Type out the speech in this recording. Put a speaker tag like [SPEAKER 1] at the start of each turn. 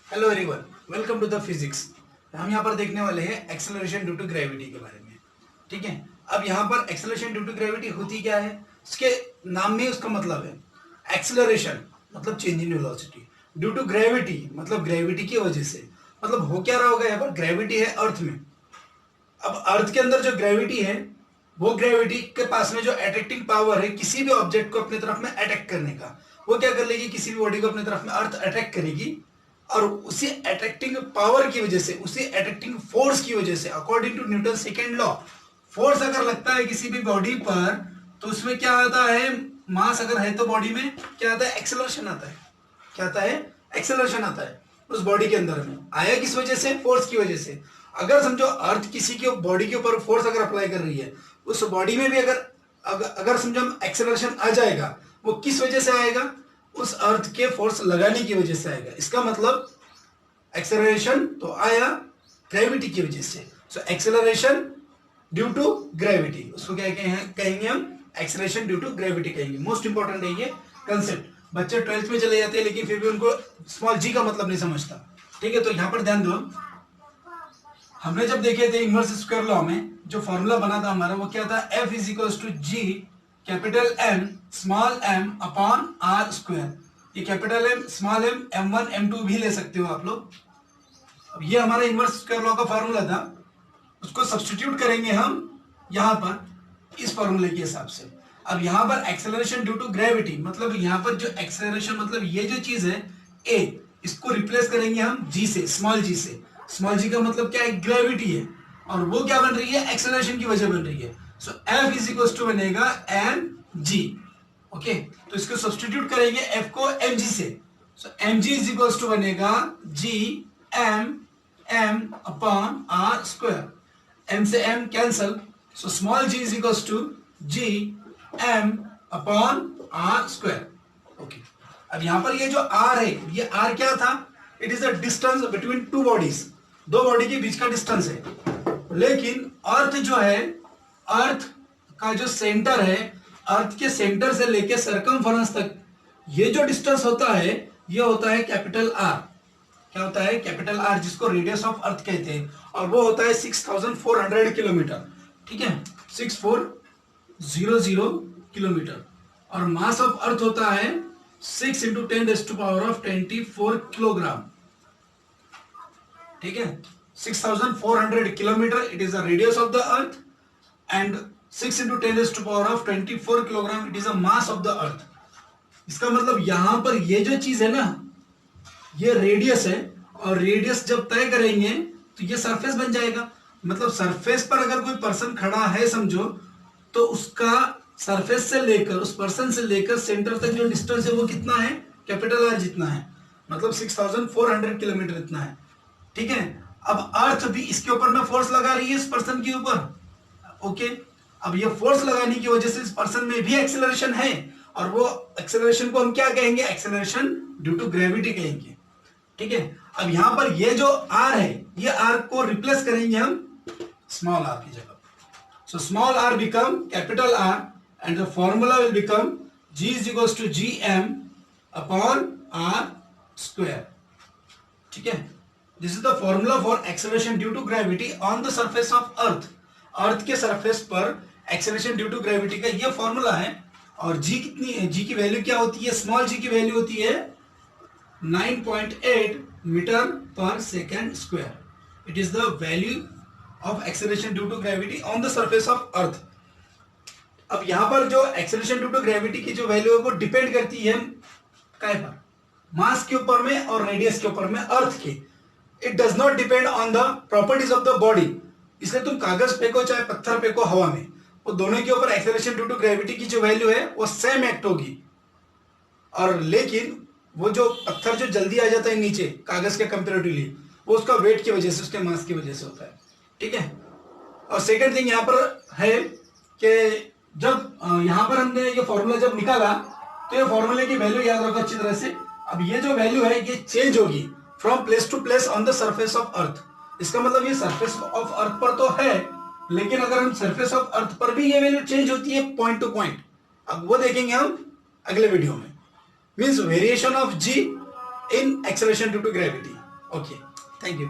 [SPEAKER 1] Hello everyone, welcome to the physics. हम यहाँ पर देखने वाले हैं एक्सेलरेशन ड्यू टू ग्रेविटी के बारे में। ठीक है, अब यहाँ पर एक्सेलरेशन ड्यू टू ग्रेविटी होती क्या है, उसके नाम में उसका मतलब है। एक्सेलरेशन मतलब change in velocity, due to gravity मतलब ग्रेविटी की वजह से। मतलब हो क्या रहा होगा, यहाँ पर ग्रेविटी है अर्थ में। अब अर्थ के अंदर जो ग्रेविटी है, वो ग्रेविटी के पास में जो अट्रैक्टिंग पावर है किसी भी ऑब्जेक्ट को अपने तरफ में अट्रैक्ट करने का, वो क्या कर लेगी, किसी भी बॉडी को अपने तरफ में अर्थ अट्रैक्ट करेगी। और उसी अट्रैक्टिंग पावर की वजह से, उसी अट्रैक्टिंग फोर्स की वजह से, according to Newton second law, force अगर लगता है किसी भी बॉडी पर तो उसमें क्या आता है, मास अगर है तो बॉडी में क्या आता है, एक्सेलरेशन आता है। क्या आता है, एक्सेलरेशन आता है उस बॉडी के अंदर में। आया किस वजह से, फोर्स की वजह से। अगर समझो अर्थ किसी के बॉडी के ऊपर फोर्स अगर अप्लाई कर रही है, उस बॉडी में भी अगर समझो हम एक्सेलरेशन आ जाएगा, वो किस वजह से आएगा, उस अर्थ के फोर्स लगाने की वजह से आएगा। इसका मतलब एक्सेलरेशन तो आया ग्रेविटी की वजह से। So acceleration due to gravity, उसको क्या कहेंगे हम, एक्सेलरेशन ड्यू टू ग्रेविटी कहेंगे। मोस्ट इंपॉर्टेंट है ये कंसेप्ट। बच्चे 12th में चले जाते हैं लेकिन फिर भी उनको स्मॉल जी का मतलब नहीं समझता। ठीक है, तो यहां पर ध्यान दो। हमने जब देखे थे इनवर्स स्क्वायर लॉ में जो फॉर्मूला बना था हमारा, वो क्या था, F is equals to G capital M small m upon R square. ये capital M small m m1 m2 भी ले सकते हो आप लोग। अब ये हमारा इनवर्स स्क्वायर लॉ का फॉर्मूला था, उसको सब्स्टिट्यूट करेंगे हम यहां पर इस फॉर्मूले के हिसाब से। अब यहां पर एक्सेलरेशन ड्यू टू ग्रेविटी मतलब यहां पर जो एक्सेलरेशन मतलब ये जो चीज है A, इसको रिप्लेस करेंगे हम G से, स्मॉल g से। स्मॉल g का मतलब क्या है, ग्रेविटी है, और वो क्या बन रही है, एक्सेलरेशन की वजह बन रही है। So F is equal to बनेगा mg। ओके, तो इसको सब्स्टिट्यूट करेंगे F को mg से। So mg is equal to बनेगा g m upon r square. m से m cancel, so small g is equal to g m upon r square. Okay, अब यहां पर ये जो r है, ये r क्या था, it is the distance between two bodies, दो बॉडी के बीच का डिस्टेंस है। लेकिन अर्थ जो है, अर्थ का जो सेंटर है, अर्थ के सेंटर से लेके सरकमफेरेंस तक ये जो डिस्टेंस होता है, ये होता है कैपिटल R। क्या होता है, कैपिटल R, जिसको रेडियस ऑफ अर्थ कहते हैं, और वो होता है 6400 किलोमीटर। ठीक है, 6400 किलोमीटर। और मास ऑफ अर्थ होता है 6 इंटू 10⁻24 किलोग्राम। ठीक है, 6400 kilometre it is the radius of the earth, and 6 into 10⁻24 kilogram it is the mass of the earth. इसका मतलब यहां पर ये जो चीज है ना, ये रेडियस है, और रेडियस जब तय करेंगे तो ये सरफेस बन जाएगा। मतलब सरफेस पर अगर कोई पर्सन खड़ा है समझो, तो उसका सरफेस से लेकर, उस पर्सन से लेकर सेंटर तक जो डिस्टेंस है वो कितना है, कैपिटल R जितना है, मतलब 6400 किलोमीटर इतना है। ठीक है, अब अर्थ भी इसके ऊपर में फोर्स लगा रही है इस पर्सन के ऊपर। ओके, अब ये फोर्स लगाने की वजह से इस पर्सन में भी एक्सेलरेशन है, और वो एक्सेलरेशन को हम क्या कहेंगे, एक्सेलरेशन ड्यू टू ग्रेविटी कहेंगे। ठीक है, अब यहां पर ये जो R है, ये R को रिप्लेस करेंगे हम स्मॉल r की जगह। So small r become capital R, and the formula will become G is equals to gm upon r square. ठीक है, this is the formula for acceleration due to gravity on the surface of earth. Earth के surface पर acceleration due to gravity का ये formula है। और g कितनी है, g की वैल्यू क्या होती है, स्मॉल g की वैल्यू होती है 9.8 मीटर पर second square. It is the value of acceleration due to gravity on the surface of earth. अब यहां पर जो एक्सेलरेशन ड्यू टू ग्रेविटी की जो वैल्यू है वो डिपेंड करती है काय पर, मास के ऊपर में और रेडियस के ऊपर में, अर्थ के। It does not depend on the properties of the body. इसलिए तुम कागज फेंको चाहे पत्थर फेंको हवा में, वो दोनों के ऊपर एक्सेलरेशन ड्यू टू ग्रेविटी की जो वैल्यू है वो सेम एक्ट होगी। और लेकिन वो जो पत्थर जो जल्दी आ जाता है नीचे कागज के कंपेरेटिवली, वो उसका वेट की वजह से, उसके मास की वजह से होता है। ठीक है, और सेकंड थिंग यहां पर है कि जब यहां पर हमने ये फॉर्मूला जब निकाला, तो ये फॉर्मूले की वैल्यू याद रखो अच्छी तरह से। अब ये जो वैल्यू है ये चेंज होगी from place to place on the surface of earth. इसका मतलब ये सरफेस ऑफ अर्थ पर तो है, लेकिन अगर हम सरफेस ऑफ अर्थ पर भी ये वैल्यू चेंज होती है पॉइंट टू पॉइंट। अब वो देखेंगे हम अगले वीडियो में। Means variation of g in acceleration due to gravity. Okay, thank you.